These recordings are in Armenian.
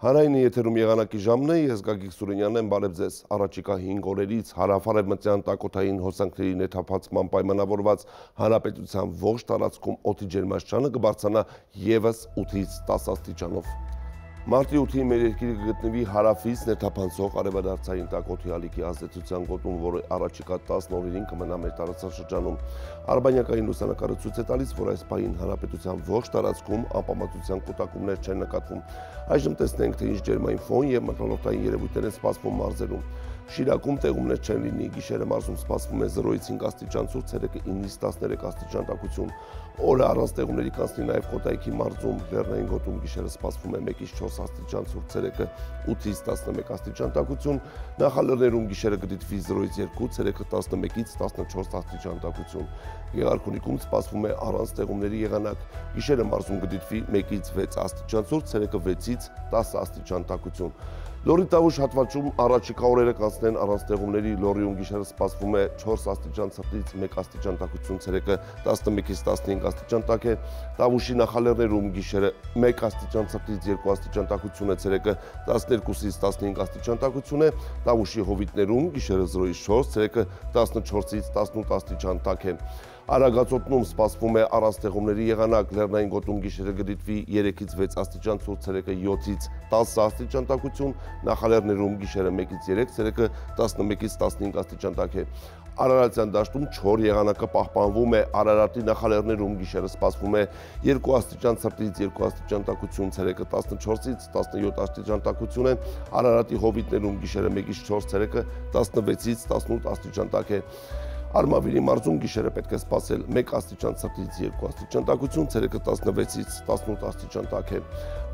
Հանրայինի եթերում եղանակի ժամն է, ես Գագիկ Սուրենյանն եմ, բարև ձեզ։ Առաջիկա 5 օրերից հարավ-արևմտյան տակոթային հոսանքների ներթափանցման պայմանավորված հանրապետության ողջ տարածքում օդի ջերմաստիճանը կբարձրանա ևս 8-ից 10 աստիճանով։ Մարտի 8-ին մեր երկիրը կգտնվի հարավից ներթափանցող արևադարձային տակոթի ալիքի ազդեցության գոտում, որը առաջիկա 10 օրերին կմնա մեր տարածաշրջանում։ Արբանյակային լուսանկարը ցույց է տալիս, որ այս պահին հանրապետության ողջ տարածքում անպամատության կուտակումներ չեն նկատվում։ Այժմ տեսնենք, թե ինչ ջերմային ֆոն եւ մթնոլորտային երևույթներ են սպասվում մարզերում։ Շիրակում տեղումներ չեն լինի, գիշերը մարզում սպասվում է 0-ից 5 աստիճան ցուրտ, ցերեկը 9-ից 13 աստիճան տաքություն։ Օրը առանց տեղումների կանցնի նաև Կոտայքի մարզում, Լեռնային գոտում գիշերը սպասվում է 1-ից 4 աստիճան ցուրտ, ցերեկը 8-ից 11 աստիճան տաքություն, նախալեռներում գիշերը կդիտվի 0-ից 2, ցերեկը 11-ից 14 աստիճան տաքություն։ Գեղարքունիքում սպասվում է առանց տեղումների եղանակ, գիշերը մարզում կդիտվի 1-ից 6 աստիճան ցուրտ, ցերեկը 6-ից 10 աստիճան տաքություն։ Լոռի Տավուշ հատվածում առաջիկա օրերը կանցնեն առանց տեղումների, Լոռիում գիշերը սպասվում է 4 աստիճան ցրտից 1 աստիճան տաքություն, ցերեկը 11-ից 15 աստիճան տաք է, Տավուշի նախալեռներում գիշերը 1 աստիճան ցրտից 2 աստիճան տաքություն է, ցերեկը 12-ից 15 աստիճան տաքություն է, Տավուշի հովիտներում գիշերը 0-ից 4, ցերեկը 14-ից 18 աստիճան տաք է։ Արագածոտնում սպասվում է առանց տեղումների եղանակ, Լեռնային գոտում գիշերը կդիտվի 3-ից 6 աստիճան ցուրտ, ցերեկը 7-ից 10 աստիճան տաքություն, նախալեռներում գիշերը 1-ից 3, ցերեկը 11-ից 15 աստիճան տաք է։ Արարատյան դաշտում չոր եղանակը պահպանվում է, Արարատի նախալեռներում գիշերը սպասվում է 2 աստիճան ցրտից 2 աստիճան տաքություն, ցերեկը 14-ից 17 աստիճան տաքություն է, Արարատի հովիտներում գիշերը 1-ից 4, ցերեկը 16-ից 18 աստիճան տաք է։ Արմավիրի մարզում գիշերը պետք է սպասել 1 աստիճան ցրտից 2 աստիճան տաքություն, ցերեկը 16-ից 18 աստիճան տաք է։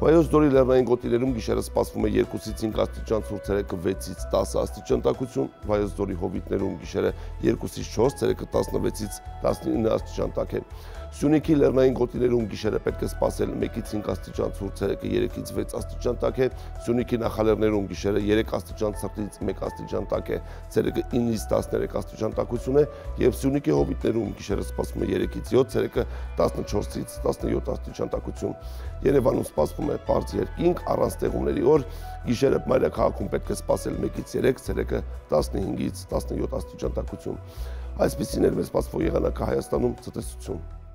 Վայոց ձորի լեռնային գոտիներում գիշերը սպասվում է 2-ից 5 աստիճան ցուրտ, ցերեկը 6-ից 10 աստիճան տաքություն, Վայոց ձորի հովիտներում գիշերը 2-ից 4, ցերեկը 16-ից 19 աստիճան տաք է։ Սյունիքի լեռնային գոտիներում գիշերը պետք է սպասել 1-ից 5 աստիճան ցուրտ, ցերեկը 3-ից 6 աստիճան տաք է, Սյունիքի նախալեռներում գիշերը 3 աստիճան ցրտից 1 աստիճան տաք է, ցերեկը 9-ից 13 աստիճան տաքություն է եւ Սյունիքի հովիտներում գիշերը սպասվում է 3-ից 7, ցերեկը 14-ից 17 աստիճան տաքություն։ Երևանում սպասվում է պարզ երկինք առանց տեղումների օր, գիշերը մայրաքաղաքում պետք է սպասել 1-ից 3, ցերեկը 15-ից 17 աստիճան տաքություն։ Այսպիսին էր մեզ սպասվող եղանակը Հայաստանում, ցտեսություն։